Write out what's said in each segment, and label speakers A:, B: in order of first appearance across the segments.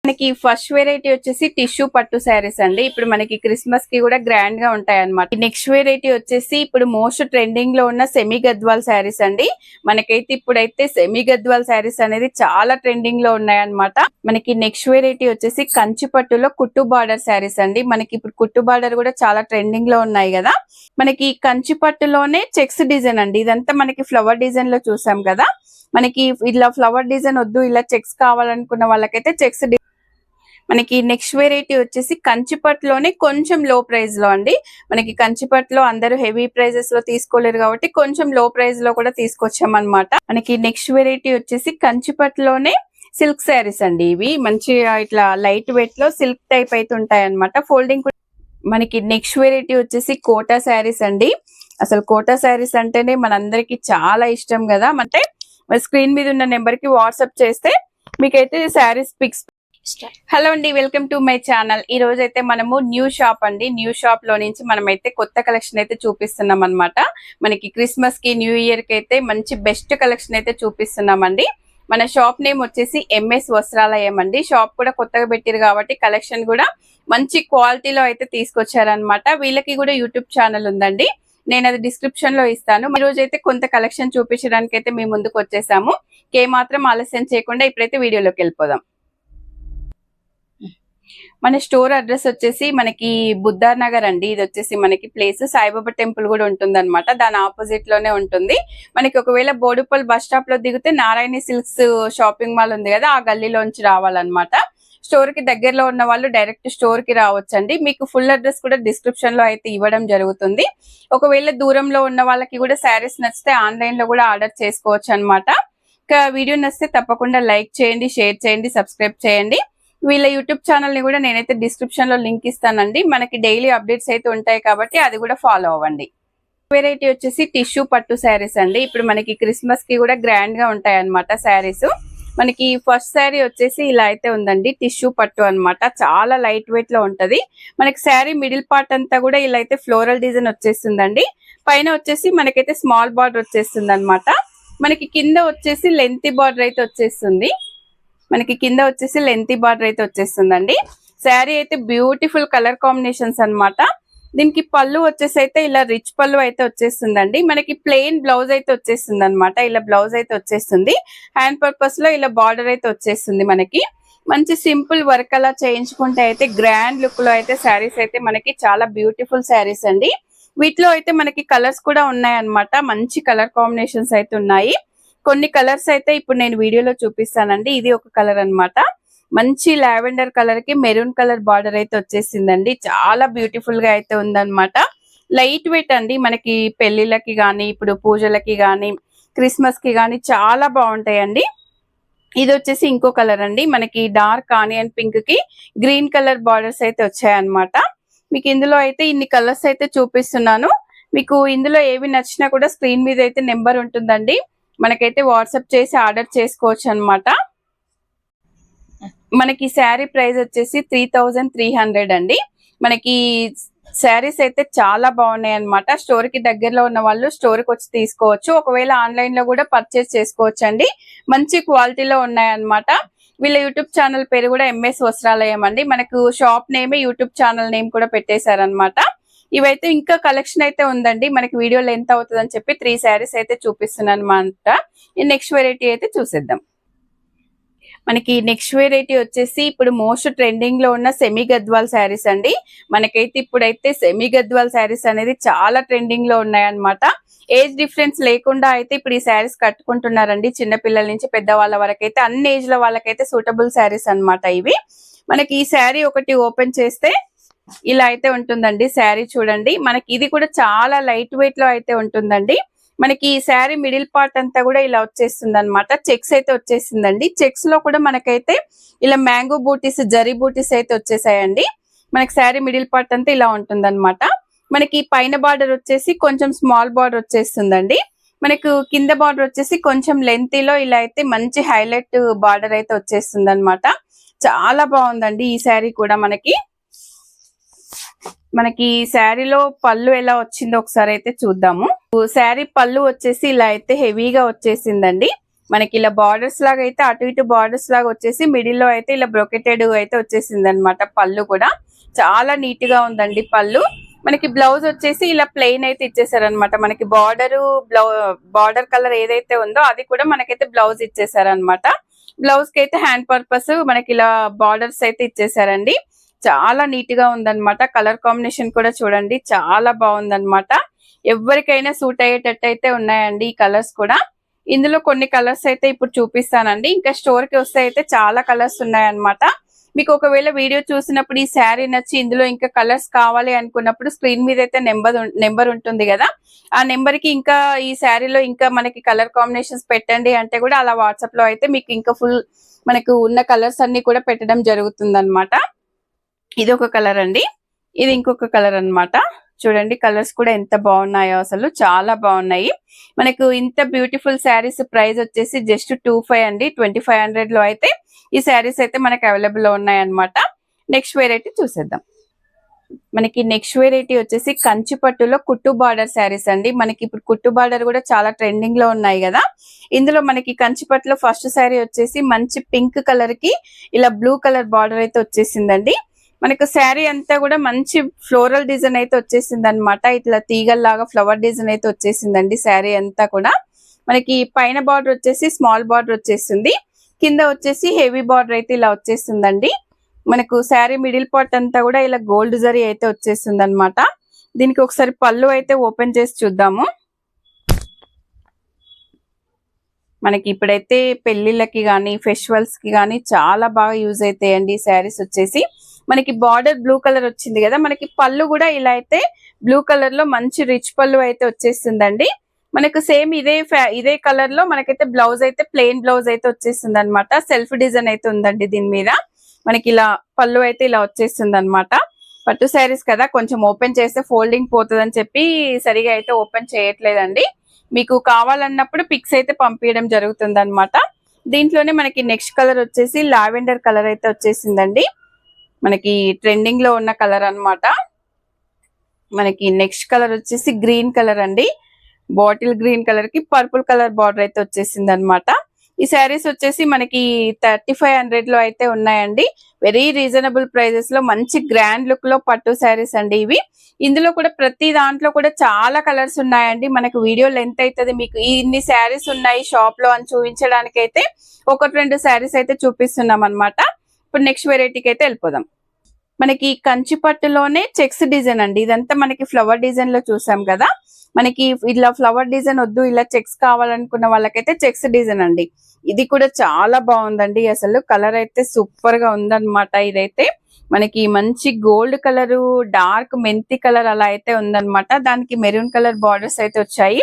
A: మనకి first variety వచ్చేసి tissue పట్టు శారీస్ అండి. ఇప్పుడు మనకి క్రిస్మస్ కి కూడా గ్రాండ్ గా ఉంటాయి అన్నమాట. నెక్స్ట్ వెరైటీ వచ్చేసి ఇప్పుడు మోస్ట్ ట్రెండింగ్ లో ఉన్న సెమీ గద్వాల్ శారీస్ అండి. మనకైతే ఇప్పుడైతే సెమీ గద్వాల్ శారీస్ అనేది చాలా ట్రెండింగ్ లో ఉన్నాయి అన్నమాట. మనకి నెక్స్ట్ వెరైటీ వచ్చేసి కంచి పట్టులో కుట్టు బార్డర్ శారీస్ అండి. మనకి ఇప్పుడు కుట్టు బార్డర్ కూడా చాలా ట్రెండింగ్ లో ఉన్నాయి కదా. మనకి కంచి పట్టులోనే చెక్స్ డిజైన్ అండి. ఇదంతా మనకి ఫ్లవర్ డిజైన్ లో చూసాం కదా. మనకి ఇలా ఫ్లవర్ డిజైన్ వద్దు, ఇలా చెక్స్ కావాలనుకున్న వాళ్ళకైతే చెక్స్. మనకి నెక్స్ట్ వెరైటీ వచ్చేసి కంచిపట్టులోనే కొంచెం లో ప్రైస్ లో అండి. మనకి కంచిపట్టులో అందరూ హెవీ ప్రైజెస్ లో తీసుకోలేరు కాబట్టి కొంచెం లో ప్రైస్ లో కూడా తీసుకొచ్చామన్నమాట. మనకి నెక్స్ట్ వెరైటీ వచ్చేసి కంచిపట్టులోనే సిల్క్ శారీస్ అండి. ఇవి మంచిగా ఇట్లా లైట్ వెయిట్ లో సిల్క్ టైప్ అయితే ఉంటాయి అనమాట. ఫోల్డింగ్. మనకి నెక్స్ట్ వెరైటీ వచ్చేసి కోటా శారీస్ అండి. అసలు కోటా శారీస్ అంటేనే మనందరికి చాలా ఇష్టం కదా. అంటే స్క్రీన్ మీద ఉన్న నెంబర్ కి వాట్సాప్ చేస్తే మీకైతే శారీస్ పిక్స్. హలో అండి, వెల్కమ్ టు మై ఛానల్. ఈ రోజు అయితే మనము న్యూ షాప్ అండి. న్యూ షాప్ లో నుంచి మనం అయితే కొత్త కలెక్షన్ అయితే చూపిస్తున్నాం అనమాట. మనకి క్రిస్మస్ కి న్యూ ఇయర్ కి అయితే మంచి బెస్ట్ కలెక్షన్ అయితే చూపిస్తున్నామండి. మన షాప్ నేమ్ వచ్చేసి ఎంఎస్ వస్త్రాలయం అండి. షాప్ కూడా కొత్తగా పెట్టారు కాబట్టి కలెక్షన్ కూడా మంచి క్వాలిటీలో అయితే తీసుకొచ్చారనమాట. వీళ్ళకి కూడా యూట్యూబ్ ఛానల్ ఉందండి, నేను అది డిస్క్రిప్షన్ లో ఇస్తాను. ఈ రోజు అయితే కొంత కలెక్షన్ చూపించడానికి అయితే మేము ముందుకు వచ్చేసాము. ఏమాత్రం ఆలస్యం చేయకుండా ఇప్పుడైతే వీడియోలోకి వెళ్ళిపోదాం. మన స్టోర్ అడ్రస్ వచ్చేసి మనకి బుద్ధార్ నగర్ అండి. ఇది వచ్చేసి మనకి ప్లేస్ సాయిబాబా టెంపుల్ కూడా ఉంటుంది అనమాట. దాని ఆపోజిట్ లోనే ఉంటుంది. మనకి ఒకవేళ బోడుపల్ బస్ స్టాప్ లో దిగితే నారాయణి సిల్క్స్ షాపింగ్ మాల్ ఉంది కదా, ఆ గల్లీలోంచి రావాలన్నమాట. స్టోర్ కి దగ్గరలో ఉన్న వాళ్ళు డైరెక్ట్ స్టోర్ కి రావచ్చండి. మీకు ఫుల్ అడ్రస్ కూడా డిస్క్రిప్షన్ లో అయితే ఇవ్వడం జరుగుతుంది. ఒకవేళ దూరంలో ఉన్న వాళ్ళకి కూడా శారీస్ నచ్చితే ఆన్లైన్ లో కూడా ఆర్డర్ చేసుకోవచ్చు అనమాట. ఇంకా వీడియో నచ్చితే తప్పకుండా లైక్ చేయండి, షేర్ చేయండి, సబ్స్క్రైబ్ చేయండి. వీళ్ళ యూట్యూబ్ ఛానల్ ని కూడా నేనైతే డిస్క్రిప్షన్ లో లింక్ ఇస్తానండి. మనకి డైలీ అప్డేట్స్ అయితే ఉంటాయి కాబట్టి అది కూడా ఫాలో అవ్వండి. వెరైటీ వచ్చేసి టిష్యూ పట్టు శారీస్ అండి. ఇప్పుడు మనకి క్రిస్మస్ కి కూడా గ్రాండ్ గా ఉంటాయి అనమాట శారీస్. మనకి ఫస్ట్ శారీ వచ్చేసి ఇలా అయితే ఉందండి, టిష్యూ పట్టు అనమాట. చాలా లైట్ వెయిట్ లో ఉంటది. మనకి శారీ మిడిల్ పార్ట్ అంతా కూడా ఇలా అయితే ఫ్లోరల్ డిజైన్ వచ్చేస్తుందండి. పైన వచ్చేసి మనకైతే స్మాల్ బార్డర్ వచ్చేస్తుంది అనమాట. మనకి కింద వచ్చేసి లెంతీ బార్డర్ అయితే వచ్చేస్తుంది. మనకి కింద వచ్చేసి లెంతీ బార్డర్ అయితే వచ్చేస్తుందండి. శారీ అయితే బ్యూటిఫుల్ కలర్ కాంబినేషన్స్ అనమాట. దీనికి పళ్ళు వచ్చేసి అయితే ఇలా రిచ్ పళ్ళు అయితే వచ్చేస్తుందండి. మనకి ప్లెయిన్ బ్లౌజ్ అయితే వచ్చేస్తుంది అనమాట. ఇలా బ్లౌజ్ అయితే వచ్చేస్తుంది. హ్యాండ్ పర్పస్ లో ఇలా బార్డర్ అయితే వచ్చేస్తుంది. మనకి మంచి సింపుల్ వర్క్ అలా చేయించుకుంటే అయితే గ్రాండ్ లుక్ లో అయితే శారీస్ అయితే మనకి చాలా బ్యూటిఫుల్ శారీస్ అండి. వీటిలో అయితే మనకి కలర్స్ కూడా ఉన్నాయి అనమాట. మంచి కలర్ కాంబినేషన్స్ అయితే ఉన్నాయి. కొన్ని కలర్స్ అయితే ఇప్పుడు నేను వీడియోలో చూపిస్తానండి. ఇది ఒక కలర్ అన్నమాట. మంచి లావెండర్ కలర్ కి మెరూన్ కలర్ బార్డర్ అయితే వచ్చేసిందండి. చాలా బ్యూటిఫుల్ గా అయితే ఉందన్నమాట. లైట్ వెయిట్ అండి. మనకి పెళ్లిళ్ళకి గానీ, ఇప్పుడు పూజలకి గానీ, క్రిస్మస్ కి గానీ చాలా బాగుంటాయండి. ఇది వచ్చేసి ఇంకో కలర్ అండి. మనకి డార్క్ ఆనియన్ పింక్ కి గ్రీన్ కలర్ బార్డర్స్ అయితే వచ్చాయన్నమాట. మీకు ఇందులో అయితే ఇన్ని కలర్స్ అయితే చూపిస్తున్నాను. మీకు ఇందులో ఏవి నచ్చినా కూడా స్క్రీన్ మీద అయితే నెంబర్ ఉంటుందండి, మనకైతే వాట్సాప్ చేసి ఆర్డర్ చేసుకోవచ్చు అనమాట. మనకి శారీ ప్రైస్ వచ్చేసి 3300 అండి. మనకి శారీస్ అయితే చాలా బాగున్నాయి అనమాట. స్టోర్ కి దగ్గరలో ఉన్న వాళ్ళు స్టోర్ కి వచ్చి తీసుకోవచ్చు. ఒకవేళ ఆన్లైన్ లో కూడా పర్చేస్ చేసుకోవచ్చు అండి. మంచి క్వాలిటీలో ఉన్నాయన్నమాట. వీళ్ళ యూట్యూబ్ ఛానల్ పేరు కూడా ఎంఎస్ వస్త్రాలయం అండి. మనకు shop name, YouTube channel name కూడా పెట్టేశారనమాట. ఇవైతే ఇంకా కలెక్షన్ అయితే ఉందండి. మనకి వీడియో లెంత్ అవుతుంది అని చెప్పి 3 శారీస్ అయితే చూపిస్తున్నాను అనమాట. నెక్స్ట్ వెరైటీ అయితే చూసేద్దాం. మనకి నెక్స్ట్ వెరైటీ వచ్చేసి ఇప్పుడు మోస్ట్ ట్రెండింగ్ లో ఉన్న సెమీ గద్వాల్ శారీస్ అండి. మనకైతే ఇప్పుడైతే సెమీ గద్వాల్ శారీస్ అనేది చాలా ట్రెండింగ్ లో ఉన్నాయన్నమాట. ఏజ్ డిఫరెన్స్ లేకుండా అయితే ఇప్పుడు ఈ శారీస్ కట్టుకుంటున్నారండి. చిన్నపిల్లల నుంచి పెద్దవాళ్ళ వరకైతే అన్ని ఏజ్ లో వాళ్ళకైతే సూటబుల్ శారీస్ అనమాట ఇవి. మనకి ఈ శారీ ఒకటి ఓపెన్ చేస్తే ఇలా అయితే ఉంటుందండి. శారీ చూడండి, మనకి ఇది కూడా చాలా లైట్ వెయిట్ లో అయితే ఉంటుందండి. మనకి ఈ శారీ మిడిల్ పార్ట్ అంతా కూడా ఇలా వచ్చేస్తుంది అనమాట. చెక్స్ అయితే వచ్చేసిందండి. చెక్స్ లో కూడా మనకైతే ఇలా మ్యాంగో బూటీస్, జరీ బూటీస్ అయితే వచ్చేసాయండి. మనకి శారీ మిడిల్ పార్ట్ అంతా ఇలా ఉంటుంది అనమాట. మనకి పైన బార్డర్ వచ్చేసి కొంచెం స్మాల్ బార్డర్ వచ్చేస్తుందండి. మనకు కింద బార్డర్ వచ్చేసి కొంచెం లెంతీలో ఇలా అయితే మంచి హైలైట్ బార్డర్ అయితే వచ్చేస్తుంది అనమాట. చాలా బాగుందండి ఈ శారీ కూడా. మనకి శారీలో పళ్ళు ఎలా వచ్చిందో ఒకసారి అయితే చూద్దాము. శారీ పళ్ళు వచ్చేసి ఇలా అయితే హెవీగా వచ్చేసిందండి. మనకి ఇలా బార్డర్స్ లాగా అయితే అటు ఇటు బార్డర్స్ లాగా వచ్చేసి మిడిల్ లో అయితే ఇలా బ్రొకెటెడ్ అయితే వచ్చేసింది అనమాట. పళ్ళు కూడా చాలా నీట్ గా ఉందండి పళ్ళు. మనకి బ్లౌజ్ వచ్చేసి ఇలా ప్లెయిన్ అయితే ఇచ్చేసారనమాట. మనకి బార్డర్ కలర్ ఏదైతే ఉందో అది కూడా మనకైతే బ్లౌజ్ ఇచ్చేసారనమాట. బ్లౌజ్ కి అయితే హ్యాండ్ పర్పస్ మనకి ఇలా బార్డర్స్ అయితే ఇచ్చేసారండి. చాలా నీట్ గా ఉందన్నమాట. కలర్ కాంబినేషన్ కూడా చూడండి చాలా బాగుందన్నమాట. ఎవరికైనా సూట్ అయ్యేటట్టు అయితే ఉన్నాయండి ఈ కలర్స్ కూడా. ఇందులో కొన్ని కలర్స్ అయితే ఇప్పుడు చూపిస్తానండి. ఇంకా స్టోర్ కి వస్తే అయితే చాలా కలర్స్ ఉన్నాయన్నమాట. మీకు ఒకవేళ వీడియో చూసినప్పుడు ఈ శారీ నచ్చి ఇందులో ఇంకా కలర్స్ కావాలి అనుకున్నప్పుడు స్క్రీన్ మీద అయితే నెంబర్ ఉంటుంది కదా, ఆ నెంబర్ కి ఇంకా ఈ శారీలో ఇంకా మనకి కలర్ కాంబినేషన్స్ పెట్టండి అంటే కూడా అలా వాట్సాప్ లో అయితే మీకు ఇంకా ఫుల్ మనకు ఉన్న కలర్స్ అన్ని కూడా పెట్టడం జరుగుతుంది అనమాట. ఇది ఒక కలర్ అండి, ఇది ఇంకొక కలర్ అన్నమాట. చూడండి కలర్స్ కూడా ఎంత బాగున్నాయో, అసలు చాలా బాగున్నాయి. మనకు ఇంత బ్యూటిఫుల్ శారీస్ ప్రైస్ వచ్చేసి జస్ట్ 25 అండి. 2500 లో అయితే ఈ శారీస్ అయితే మనకి అవైలబుల్ లో ఉన్నాయి అన్నమాట. నెక్స్ట్ వెరైటీ చూసేద్దాం. మనకి నెక్స్ట్ వెరైటీ వచ్చేసి కంచి పట్టులో కుట్టు బార్డర్ శారీస్ అండి. మనకి ఇప్పుడు కుట్టు బార్డర్ కూడా చాలా ట్రెండింగ్ లో ఉన్నాయి కదా. ఇందులో మనకి కంచి పట్టులో ఫస్ట్ శారీ వచ్చేసి మంచి పింక్ కలర్ కి ఇలా బ్లూ కలర్ బార్డర్ అయితే వచ్చేసిందండి. మనకు శారీ అంతా కూడా మంచి ఫ్లోరల్ డిజైన్ అయితే వచ్చేసింది అనమాట. ఇట్లా తీగల్లాగా ఫ్లవర్ డిజైన్ అయితే వచ్చేసిందండి శారీ అంతా కూడా. మనకి పైన బార్డర్ వచ్చేసి స్మాల్ బార్డర్ వచ్చేసింది, కింద వచ్చేసి హెవీ బార్డర్ అయితే ఇలా వచ్చేసిందండి. మనకు శారీ మిడిల్ పార్ట్ అంతా కూడా ఇలా గోల్డ్ జరీ అయితే వచ్చేసింది అనమాట. దీనికి ఒకసారి పళ్ళు అయితే ఓపెన్ చేసి చూద్దాము. మనకి ఇప్పుడైతే పెళ్లిళ్ళకి కానీ ఫెస్టివల్స్ కి కానీ చాలా బాగా యూజ్ అవుతాయండి ఈ శారీస్ వచ్చేసి. మనకి బార్డర్ బ్లూ కలర్ వచ్చింది కదా, మనకి పళ్ళు కూడా ఇలా అయితే బ్లూ కలర్ లో మంచి రిచ్ పళ్ళు అయితే వచ్చేసిందండి. మనకు సేమ్ ఇదే కలర్ లో మనకైతే బ్లౌజ్ అయితే ప్లెయిన్ బ్లౌజ్ అయితే వచ్చేసింది అనమాట. సెల్ఫ్ డిజైన్ అయితే ఉందండి దీని మీద. మనకి ఇలా పళ్ళు అయితే ఇలా వచ్చేసింది అనమాట. పట్టు శారీస్ కదా, కొంచెం ఓపెన్ చేస్తే ఫోల్డింగ్ పోతుందని చెప్పి సరిగా అయితే ఓపెన్ చేయట్లేదండి. మీకు కావాలన్నప్పుడు పిక్స్ అయితే పంపించడం జరుగుతుంది అనమాట. దీంట్లోనే మనకి నెక్స్ట్ కలర్ వచ్చేసి లావెండర్ కలర్ అయితే వచ్చేసిందండి. మనకి ట్రెండింగ్ లో ఉన్న కలర్ అన్నమాట. మనకి నెక్స్ట్ కలర్ వచ్చేసి గ్రీన్ కలర్ అండి. బాటిల్ గ్రీన్ కలర్ కి పర్పుల్ కలర్ బార్డర్ అయితే వచ్చేసింది అనమాట. ఈ శారీస్ వచ్చేసి మనకి 3500 లో అయితే ఉన్నాయండి. వెరీ రీజనబుల్ ప్రైజెస్ లో మంచి గ్రాండ్ లుక్ లో పట్టు శారీస్ అండి ఇవి. ఇందులో కూడా ప్రతి దాంట్లో కూడా చాలా కలర్స్ ఉన్నాయండి. మనకు వీడియో లెంత్ అవుతుంది, మీకు ఇన్ని శారీస్ ఉన్నాయి షాప్ లో అని చూపించడానికి అయితే 1-2 శారీస్ అయితే చూపిస్తున్నాం అనమాట. ఇప్పుడు నెక్స్ట్ వెరైటీకి అయితే వెళ్ళిపోదాం. మనకి కంచి పట్టులోనే చెక్స్ డిజైన్ అండి. ఇదంతా మనకి ఫ్లవర్ డిజైన్ లో చూసాం కదా. మనకి ఇలా ఫ్లవర్ డిజైన్ వద్దు, ఇలా చెక్స్ కావాలనుకున్న వాళ్ళకైతే చెక్స్ డిజైన్ అండి. ఇది కూడా చాలా బాగుందండి. అసలు కలర్ అయితే సూపర్ గా ఉందన్నమాట. ఇదైతే మనకి మంచి గోల్డ్ కలర్, డార్క్ మెంతి కలర్ అలా అయితే ఉందన్నమాట. దానికి మెరూన్ కలర్ బార్డర్స్ అయితే వచ్చాయి.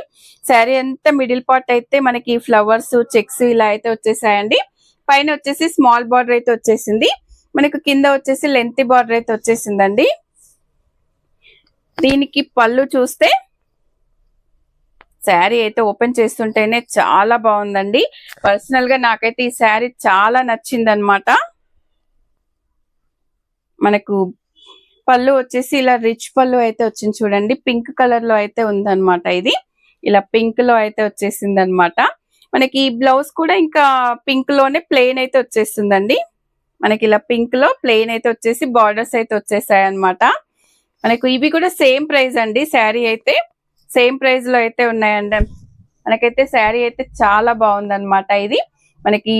A: శారీ అంతా మిడిల్ పార్ట్ అయితే మనకి ఫ్లవర్స్ చెక్స్ ఇలా అయితే వచ్చేసాయండి. పైన వచ్చేసి స్మాల్ బార్డర్ అయితే వచ్చేసింది. మనకు కింద వచ్చేసి లెంత్ బార్డర్ అయితే వచ్చేసిందండి. దీనికి పళ్ళు చూస్తే శారీ అయితే ఓపెన్ చేస్తుంటేనే చాలా బాగుందండి. పర్సనల్ గా నాకైతే ఈ శారీ చాలా నచ్చింది అనమాట. మనకు పళ్ళు వచ్చేసి ఇలా రిచ్ పళ్ళు అయితే వచ్చింది చూడండి. పింక్ కలర్ లో అయితే ఉందన్నమాట. ఇది ఇలా పింక్ లో అయితే వచ్చేసింది అనమాట. మనకి బ్లౌజ్ కూడా ఇంకా పింక్ లోనే ప్లెయిన్ అయితే వచ్చేస్తుందండి. మనకి ఇలా పింక్ లో ప్లెయిన్ అయితే వచ్చేసి బార్డర్స్ అయితే వచ్చేసాయి అనమాట. మనకు ఇవి కూడా సేమ్ ప్రైస్ అండి. శారీ అయితే సేమ్ ప్రైస్ లో అయితే ఉన్నాయండి. మనకైతే శారీ అయితే చాలా బాగుందన్నమాట. ఇది మనకి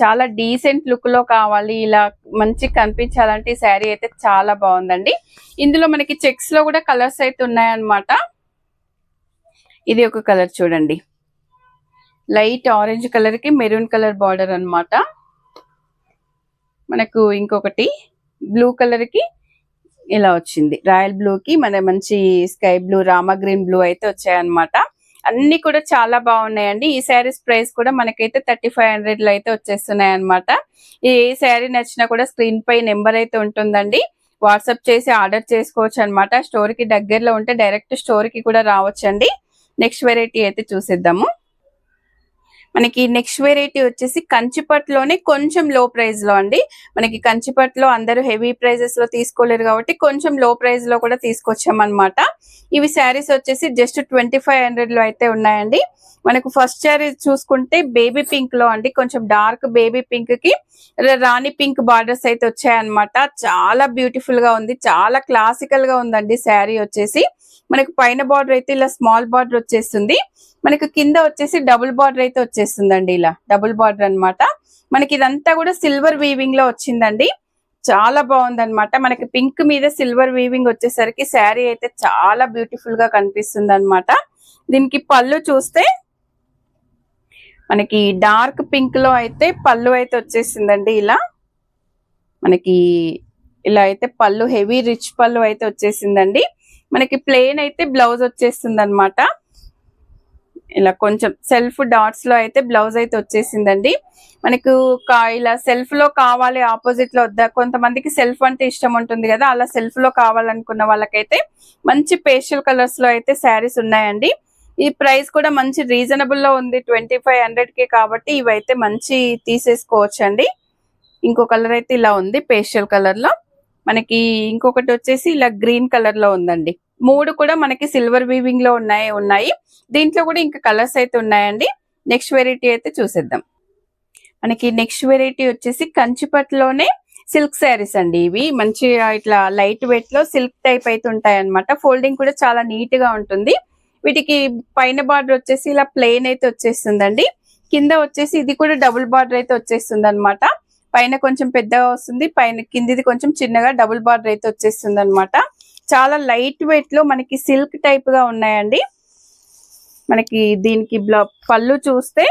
A: చాలా డీసెంట్ లుక్ లో కావాలి, ఇలా మంచి కనిపించాలంటే ఈ శారీ అయితే చాలా బాగుందండి. ఇందులో మనకి చెక్స్ లో కూడా కలర్స్ అయితే ఉన్నాయన్నమాట. ఇది ఒక కలర్ చూడండి, లైట్ ఆరెంజ్ కలర్ కి మెరూన్ కలర్ బార్డర్ అన్నమాట. మనకు ఇంకొకటి బ్లూ కలర్ కి ఇలా వచ్చింది, రాయల్ బ్లూ కి మన మంచి sky blue, Rama green blue అయితే వచ్చాయన్నమాట. అన్ని కూడా చాలా బాగున్నాయండి. ఈ శారీస్ ప్రైస్ కూడా మనకైతే 3500 లో అయితే వచ్చేస్తున్నాయి అనమాట. ఏ శారీ నచ్చినా కూడా స్క్రీన్ పై నెంబర్ అయితే ఉంటుందండి, వాట్సాప్ చేసి ఆర్డర్ చేసుకోవచ్చు అనమాట. స్టోర్ కి దగ్గరలో ఉంటే డైరెక్ట్ స్టోర్ కి కూడా రావచ్చండి. నెక్స్ట్ వెరైటీ అయితే చూసేద్దాము. మనకి నెక్స్ట్ వెరైటీ వచ్చేసి కంచిపట్టులోనే కొంచెం లో ప్రైస్ లో అండి. మనకి కంచిపట్టులో అందరూ హెవీ ప్రైజెస్ లో తీసుకోలేరు కాబట్టి కొంచెం లో ప్రైస్ లో కూడా తీసుకొచ్చామన్నమాట. ఇవి శారీస్ వచ్చేసి జస్ట్ 2500 లో అయితే ఉన్నాయండి. మనకు ఫస్ట్ శారీ చూసుకుంటే బేబీ పింక్ లో అండి, కొంచెం డార్క్ బేబీ పింక్ కి రాణి పింక్ బార్డర్స్ అయితే వచ్చాయన్నమాట. చాలా బ్యూటిఫుల్ గా ఉంది, చాలా క్లాసికల్ గా ఉందండి శారీ వచ్చేసి. మనకు పైన బార్డర్ అయితే ఇలా స్మాల్ బార్డర్ వచ్చేస్తుంది, మనకి కింద వచ్చేసి డబుల్ బార్డర్ అయితే వచ్చేస్తుందండి, ఇలా డబుల్ బార్డర్ అన్నమాట. మనకి ఇదంతా కూడా సిల్వర్ వీవింగ్ లో వచ్చిందండి, చాలా బాగుంది అనమాట. మనకి పింక్ మీద సిల్వర్ వీవింగ్ వచ్చేసరికి శారీ అయితే చాలా బ్యూటిఫుల్ గా కనిపిస్తుంది అనమాట. దీనికి పళ్ళు చూస్తే మనకి డార్క్ పింక్ లో అయితే పళ్ళు అయితే వచ్చేసిందండి. ఇలా మనకి ఇలా అయితే పళ్ళు హెవీ రిచ్ పళ్ళు అయితే వచ్చేసిందండి. మనకి ప్లెయిన్ అయితే బ్లౌజ్ వచ్చేస్తుంది అనమాట. ఇలా కొంచెం సెల్ఫ్ డాట్స్ లో అయితే బ్లౌజ్ అయితే వచ్చేసిందండి. మనకు ఇలా సెల్ఫ్ లో కావాలి, ఆపోజిట్ లో వద్దా, కొంతమందికి సెల్ఫ్ అంటే ఇష్టం ఉంటుంది కదా, అలా సెల్ఫ్ లో కావాలనుకున్న వాళ్ళకైతే మంచి పేస్టల్ కలర్స్ లో అయితే శారీస్ ఉన్నాయండి. ఈ ప్రైస్ కూడా మంచి రీజనబుల్ లో ఉంది, 2500 కాబట్టి ఇవైతే మంచి తీసేసుకోవచ్చు అండి. ఇంకో కలర్ అయితే ఇలా ఉంది పేస్టల్ కలర్ లో. మనకి ఇంకొకటి వచ్చేసి ఇలా గ్రీన్ కలర్ లో ఉందండి. మూడు కూడా మనకి సిల్వర్ వీవింగ్ లో ఉన్నాయి. దీంట్లో కూడా ఇంకా కలర్స్ అయితే ఉన్నాయండి. నెక్స్ట్ వెరైటీ అయితే చూసేద్దాం. మనకి నెక్స్ట్ వెరైటీ వచ్చేసి కంచిపట్టులోనే సిల్క్ శారీస్ అండి. ఇవి మంచిగా ఇట్లా లైట్ వెయిట్ లో సిల్క్ టైప్ అయితే ఉంటాయి అనమాట. ఫోల్డింగ్ కూడా చాలా నీట్ గా ఉంటుంది. వీటికి పైన బార్డర్ వచ్చేసి ఇలా ప్లెయిన్ అయితే వచ్చేస్తుందండి. కింద వచ్చేసి ఇది కూడా డబుల్ బార్డర్ అయితే వచ్చేస్తుంది అనమాట. పైన కొంచెం పెద్దగా వస్తుంది, పైన కిందిది కొంచెం చిన్నగా డబుల్ బార్డర్ అయితే వచ్చేస్తుంది అనమాట. చాలా లైట్ వెయిట్ లో మనకి సిల్క్ టైప్ గా ఉన్నాయండి. మనకి దీనికి పళ్ళు చూస్తే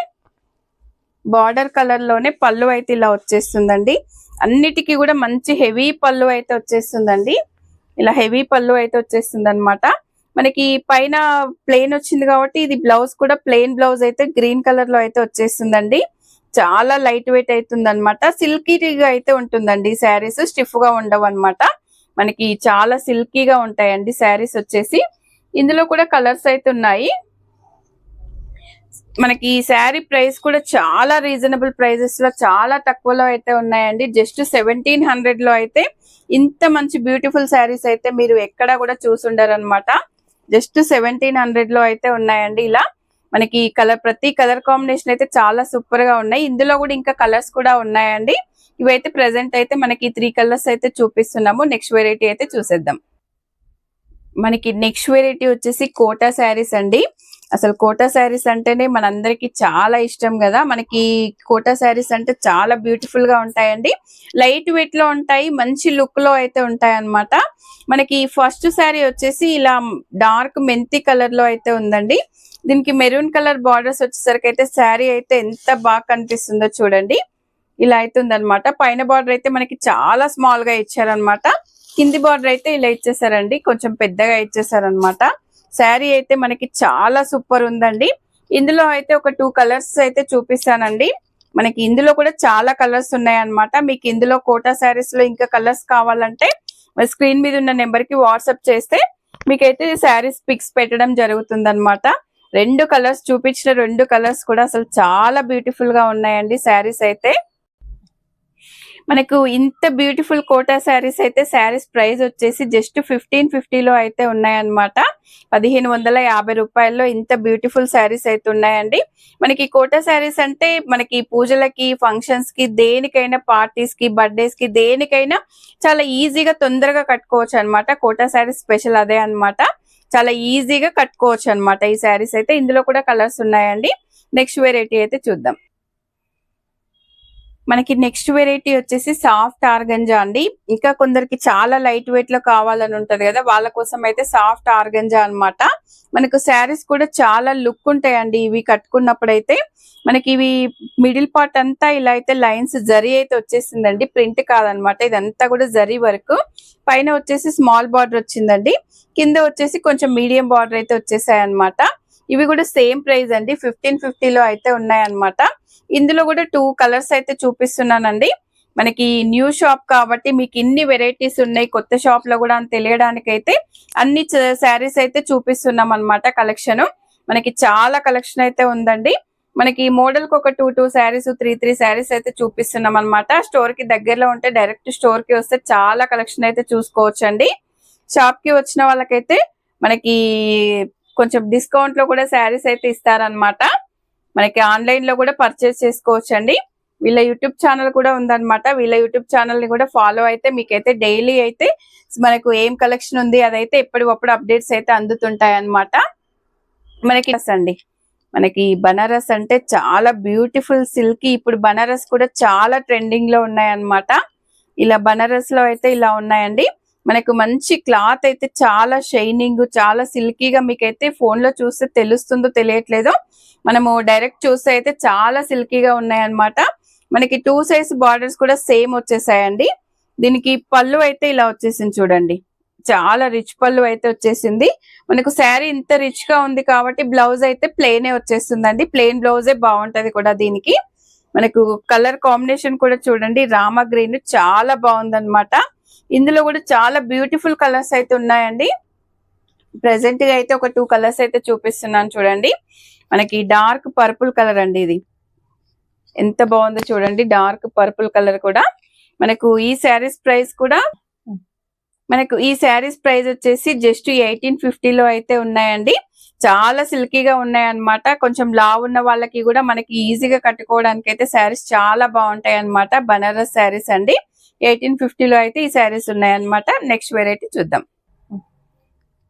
A: బార్డర్ కలర్ లోనే పళ్ళు అయితే ఇలా వచ్చేస్తుందండి. అన్నిటికీ కూడా మంచి హెవీ పళ్ళు అయితే వచ్చేస్తుందండి. ఇలా హెవీ పళ్ళు అయితే వచ్చేస్తుంది అనమాట. మనకి పైన ప్లెయిన్ వచ్చింది కాబట్టి ఇది బ్లౌజ్ కూడా ప్లెయిన్ బ్లౌజ్ అయితే గ్రీన్ కలర్ లో అయితే వచ్చేస్తుందండి. చాలా లైట్ వెయిట్ అవుతుంది అనమాట. సిల్కీగా అయితే ఉంటుందండి శారీస్, స్టిఫ్ గా ఉండవు అనమాట. మనకి చాలా సిల్కీగా ఉంటాయండి శారీస్ వచ్చేసి. ఇందులో కూడా కలర్స్ అయితే ఉన్నాయి. మనకి ఈ శారీ ప్రైస్ కూడా చాలా రీజనబుల్ ప్రైజెస్ లో చాలా తక్కువలో అయితే ఉన్నాయండి. జస్ట్ 1700 లో అయితే ఇంత మంచి బ్యూటిఫుల్ శారీస్ అయితే మీరు ఎక్కడా కూడా చూసుండరు అనమాట. జస్ట్ 1700 లో అయితే ఉన్నాయండి. ఇలా మనకి ప్రతి కలర్ కాంబినేషన్ అయితే చాలా సూపర్ గా ఉన్నాయి. ఇందులో కూడా ఇంకా కలర్స్ కూడా ఉన్నాయండి. ఇవైతే ప్రెసెంట్ అయితే మనకి 3 కలర్స్ అయితే చూపిస్తున్నాము. నెక్స్ట్ వెరైటీ అయితే చూసేద్దాం. మనకి నెక్స్ట్ వెరైటీ వచ్చేసి కోటా శారీస్ అండి. అసలు కోటా శారీస్ అంటేనే మనందరికి చాలా ఇష్టం కదా. మనకి కోటా శారీస్ అంటే చాలా బ్యూటిఫుల్ గా ఉంటాయండి. లైట్ వెయిట్ లో ఉంటాయి, మంచి లుక్ లో అయితే ఉంటాయి అన్నమాట. మనకి ఫస్ట్ శారీ వచ్చేసి ఇలా డార్క్ మెంతి కలర్ లో అయితే ఉందండి. దీనికి మెరూన్ కలర్ బార్డర్స్ వచ్చేసరికి అయితే శారీ అయితే ఎంత బాగా కనిపిస్తుందో చూడండి. ఇలా అయితే ఉందన్నమాట. పైన బార్డర్ అయితే మనకి చాలా స్మాల్ గా ఇచ్చారనమాట. కింది బార్డర్ అయితే ఇలా ఇచ్చేసారండి, కొంచెం పెద్దగా ఇచ్చేసారనమాట. శారీ అయితే మనకి చాలా సూపర్ ఉందండి. ఇందులో అయితే ఒక 2 కలర్స్ అయితే చూపిస్తానండి. మనకి ఇందులో కూడా చాలా కలర్స్ ఉన్నాయన్నమాట. మీకు ఇందులో కోటా శారీస్ లో ఇంకా కలర్స్ కావాలంటే స్క్రీన్ మీద ఉన్న నెంబర్ కి వాట్సాప్ చేస్తే మీకైతే శారీస్ పిక్స్ పెట్టడం జరుగుతుంది అనమాట. 2 కలర్స్ చూపించిన 2 కలర్స్ కూడా అసలు చాలా బ్యూటిఫుల్ గా ఉన్నాయండి శారీస్ అయితే. మనకు ఇంత బ్యూటిఫుల్ కోటా శారీస్ అయితే శారీస్ ప్రైస్ వచ్చేసి జస్ట్ 1550 లో అయితే ఉన్నాయన్నమాట. 1550 రూపాయల్లో ఇంత బ్యూటిఫుల్ శారీస్ అయితే ఉన్నాయండి. మనకి కోటా శారీస్ అంటే మనకి పూజలకి, ఫంక్షన్స్ కి, దేనికైనా పార్టీస్ కి, బర్త్డేస్ కి, దేనికైనా చాలా ఈజీగా తొందరగా కట్టుకోవచ్చు అనమాట. కోటా శారీస్ స్పెషల్ అదే అనమాట. చాలా ఈజీగా కట్టుకోవచ్చు అనమాట ఈ శారీస్ అయితే. ఇందులో కూడా కలర్స్ ఉన్నాయండి. నెక్స్ట్ వెరైటీ అయితే చూద్దాం. మనకి నెక్స్ట్ వెరైటీ వచ్చేసి సాఫ్ట్ ఆర్గంజా అండి. ఇంకా కొందరికి చాలా లైట్ వెయిట్ లో కావాలని ఉంటది కదా, వాళ్ళ కోసం అయితే సాఫ్ట్ ఆర్గంజా అన్నమాట. మనకు శారీస్ కూడా చాలా లుక్ ఉంటాయండి ఇవి కట్టుకున్నప్పుడు అయితే. మనకి ఇవి మిడిల్ పార్ట్ అంతా ఇలా అయితే లైన్స్ జరీ అయితే వచ్చేసిందండి, ప్రింట్ కాదనమాట. ఇదంతా కూడా జరీ వర్క్. పైన వచ్చేసి స్మాల్ బార్డర్ వచ్చిందండి, కింద వచ్చేసి కొంచెం మీడియం బార్డర్ అయితే వచ్చేసాయి అనమాట. ఇవి కూడా సేమ్ ప్రైస్ అండి, 1550 లో అయితే ఉన్నాయన్నమాట. ఇందులో కూడా 2 కలర్స్ అయితే చూపిస్తున్నానండి. మనకి న్యూ షాప్ కాబట్టి మీకు ఇన్ని వెరైటీస్ ఉన్నాయి, కొత్త షాప్ లో కూడా అని తెలియడానికి అయితే అన్ని శారీస్ అయితే చూపిస్తున్నాం అనమాట. కలెక్షన్ మనకి చాలా కలెక్షన్ అయితే ఉందండి. మనకి మోడల్ కి ఒక 2 శారీస్ 3 శారీస్ అయితే చూపిస్తున్నాం అనమాట. స్టోర్ కి దగ్గరలో ఉంటే డైరెక్ట్ స్టోర్ కి వస్తే చాలా కలెక్షన్ అయితే చూసుకోవచ్చండి. షాప్ కి వచ్చిన వాళ్ళకైతే మనకి కొంచెం డిస్కౌంట్ లో కూడా శారీస్ అయితే ఇస్తారనమాట. మనకి ఆన్లైన్ లో కూడా పర్చేస్ చేసుకోవచ్చండి. వీళ్ళ యూట్యూబ్ ఛానల్ కూడా ఉందన్నమాట. వీళ్ళ యూట్యూబ్ ఛానల్ ని కూడా ఫాలో అయితే మీకైతే డైలీ అయితే మనకు ఏం కలెక్షన్ ఉంది అదైతే ఎప్పటికప్పుడు అప్డేట్స్ అయితే అందుతుంటాయి అన్నమాట. మనకి అండి మనకి బనారస్ అంటే చాలా బ్యూటిఫుల్ సిల్క్. ఇప్పుడు బనారస్ కూడా చాలా ట్రెండింగ్ లో ఉన్నాయన్నమాట. ఇలా బనారస్ లో అయితే ఇలా ఉన్నాయండి. మనకు మంచి క్లాత్ అయితే చాలా షైనింగ్, చాలా సిల్కీగా మీకైతే ఫోన్ లో చూస్తే తెలుస్తుందో తెలియట్లేదో, మనము డైరెక్ట్ చూస్తే అయితే చాలా సిల్కీగా ఉన్నాయన్నమాట. మనకి 2 సైజ్ బార్డర్స్ కూడా సేమ్ వచ్చేసాయండి. దీనికి పళ్ళు అయితే ఇలా వచ్చేసింది చూడండి, చాలా రిచ్ పళ్ళు అయితే వచ్చేసింది. మనకు శారీ ఇంత రిచ్ గా ఉంది కాబట్టి బ్లౌజ్ అయితే ప్లెయినే వచ్చేస్తుందండి. ప్లెయిన్ బ్లౌజే బాగుంటది కూడా. దీనికి మనకు కలర్ కాంబినేషన్ కూడా చూడండి, రామా గ్రీన్ చాలా బాగుందన్నమాట. ఇందులో కూడా చాలా బ్యూటిఫుల్ కలర్స్ అయితే ఉన్నాయండి. ప్రెసెంట్ గా అయితే ఒక 2 కలర్స్ అయితే చూపిస్తున్నాను చూడండి. మనకి డార్క్ పర్పుల్ కలర్ అండి, ఇది ఎంత బాగుందో చూడండి, డార్క్ పర్పుల్ కలర్ కూడా. మనకు ఈ శారీస్ ప్రైస్ కూడా వచ్చేసి జస్ట్ 1850 లో అయితే ఉన్నాయండి. చాలా సిల్కీగా ఉన్నాయన్నమాట. కొంచెం లావు ఉన్న వాళ్ళకి కూడా మనకి ఈజీగా కట్టుకోవడానికి అయితే శారీస్ చాలా బాగుంటాయి అన్నమాట. బనారస్ శారీస్ అండి. 1850 లో అయితే ఈ శారీస్ ఉన్నాయన్నమాట. నెక్స్ట్ వెరైటీ చూద్దాం.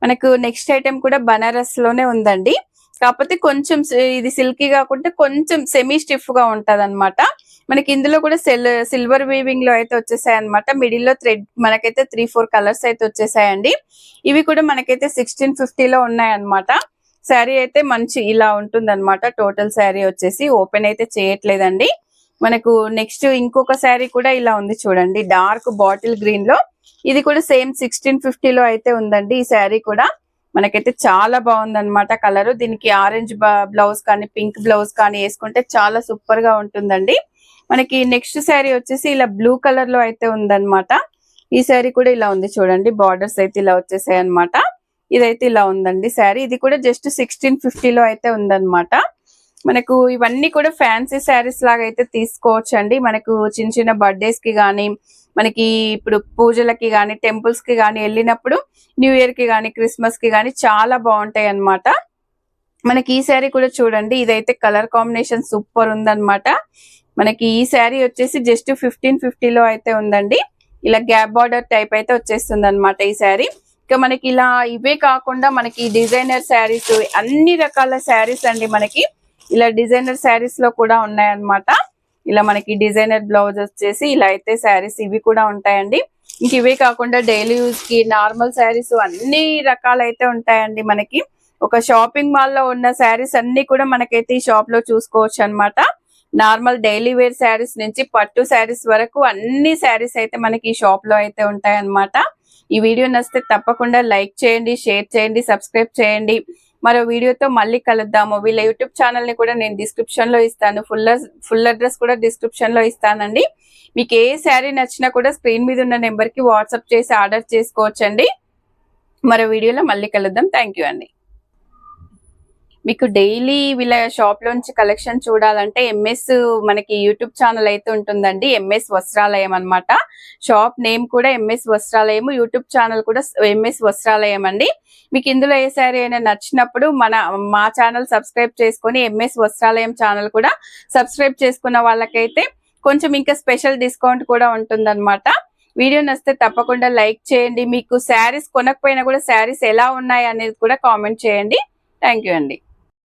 A: మనకు నెక్స్ట్ ఐటెం కూడా బనారస్ లోనే ఉందండి. కాకపోతే కొంచెం ఇది సిల్కీ కాకుండా కొంచెం సెమీ స్టిఫ్ గా ఉంటది అనమాట. మనకి ఇందులో కూడా సిల్వర్ వీవింగ్ లో అయితే వచ్చేసాయి అనమాట. మిడిల్ లో థ్రెడ్ మనకైతే 3-4 కలర్స్ అయితే వచ్చేసాయండి. ఇవి కూడా మనకైతే 1650 లో ఉన్నాయన్నమాట. శారీ అయితే మంచి ఇలా ఉంటుంది అనమాట. టోటల్ శారీ వచ్చేసి ఓపెన్ అయితే చేయట్లేదండి. మనకు నెక్స్ట్ ఇంకొక శారీ కూడా ఇలా ఉంది చూడండి, డార్క్ బాటిల్ గ్రీన్ లో. ఇది కూడా సేమ్ 1650 లో అయితే ఉందండి. ఈ శారీ కూడా మనకైతే చాలా బాగుందన్నమాట కలర్. దీనికి ఆరెంజ్ బ్లౌజ్ కానీ పింక్ బ్లౌజ్ కానీ వేసుకుంటే చాలా సూపర్ గా ఉంటుందండి. మనకి నెక్స్ట్ శారీ వచ్చేసి ఇలా బ్లూ కలర్ లో అయితే ఉందన్నమాట. ఈ శారీ కూడా ఇలా ఉంది చూడండి, బార్డర్స్ అయితే ఇలా వచ్చేసాయి అనమాట. ఇదైతే ఇలా ఉందండి శారీ. ఇది కూడా జస్ట్ 1650 లో అయితే ఉందన్నమాట. మనకు ఇవన్నీ కూడా ఫ్యాన్సీ శారీస్ లాగా అయితే తీసుకోవచ్చు అండి. మనకు చిన్న చిన్న బర్త్డేస్ కి గానీ, మనకి ఇప్పుడు పూజలకి గానీ, టెంపుల్స్ కి గానీ వెళ్ళినప్పుడు, న్యూ ఇయర్ కి గానీ, క్రిస్మస్ కి గానీ చాలా బాగుంటాయి అన్నమాట. మనకి ఈ శారీ కూడా చూడండి, ఇదైతే కలర్ కాంబినేషన్ సూపర్ ఉందన్నమాట. మనకి ఈ శారీ వచ్చేసి జస్ట్ 1550 లో అయితే ఉందండి. ఇలా గ్యాప్ బార్డర్ టైప్ అయితే వచ్చేస్తుంది అనమాట ఈ శారీ. ఇక మనకి ఇలా ఇవే కాకుండా మనకి డిజైనర్ శారీస్, అన్ని రకాల శారీస్ అండి. మనకి ఇలా డిజైనర్ శారీస్ లో కూడా ఉన్నాయన్నమాట. ఇలా మనకి డిజైనర్ బ్లౌజ్ వచ్చేసి ఇలా అయితే శారీస్ ఇవి కూడా ఉంటాయండి. ఇంక ఇవే కాకుండా డైలీ యూజ్ కి నార్మల్ శారీస్ అన్ని రకాలైతే ఉంటాయండి. మనకి ఒక షాపింగ్ మాల్ లో ఉన్న శారీస్ అన్ని కూడా మనకైతే ఈ షాప్ లో చూసుకోవచ్చు అనమాట. నార్మల్ డైలీ వేర్ శారీస్ నుంచి పట్టు శారీస్ వరకు అన్ని శారీస్ అయితే మనకి ఈ షాప్ లో అయితే ఉంటాయన్నమాట. ఈ వీడియో నచ్చితే తప్పకుండా లైక్ చేయండి, షేర్ చేయండి, సబ్స్క్రైబ్ చేయండి. మరో వీడియోతో మళ్ళీ కలుద్దాము. వీళ్ళ యూట్యూబ్ ఛానల్ ని కూడా నేను డిస్క్రిప్షన్ లో ఇస్తాను. ఫుల్ అడ్రస్ కూడా డిస్క్రిప్షన్ లో ఇస్తానండి. మీకు ఏ శారీ నచ్చినా కూడా స్క్రీన్ మీద ఉన్న నెంబర్ కి వాట్సాప్ చేసి ఆర్డర్ చేసుకోవచ్చండి. మరో వీడియోలో మళ్ళీ కలుద్దాం. థ్యాంక్ యూ అండి. మీకు డైలీ వీళ్ళ షాప్ లోంచి కలెక్షన్ చూడాలంటే ఎంఎస్ మనకి యూట్యూబ్ ఛానల్ అయితే ఉంటుందండి. ఎంఎస్ వస్త్రాలయం అన్నమాట. షాప్ నేమ్ కూడా ఎంఎస్ వస్త్రాలయం, యూట్యూబ్ ఛానల్ కూడా ఎంఎస్ వస్త్రాలయం అండి. మీకు ఇందులో ఏ శారీ అయినా నచ్చినప్పుడు మా ఛానల్ సబ్స్క్రైబ్ చేసుకొని ఎంఎస్ వస్త్రాలయం ఛానల్ కూడా సబ్స్క్రైబ్ చేసుకున్న వాళ్ళకైతే కొంచెం ఇంకా స్పెషల్ డిస్కౌంట్ కూడా ఉంటుందన్నమాట. వీడియో నచ్చితే తప్పకుండా లైక్ చేయండి. మీకు శారీస్ కొనకపోయినా కూడా శారీస్ ఎలా ఉన్నాయి అనేది కూడా కామెంట్ చేయండి. థ్యాంక్ యూ అండి.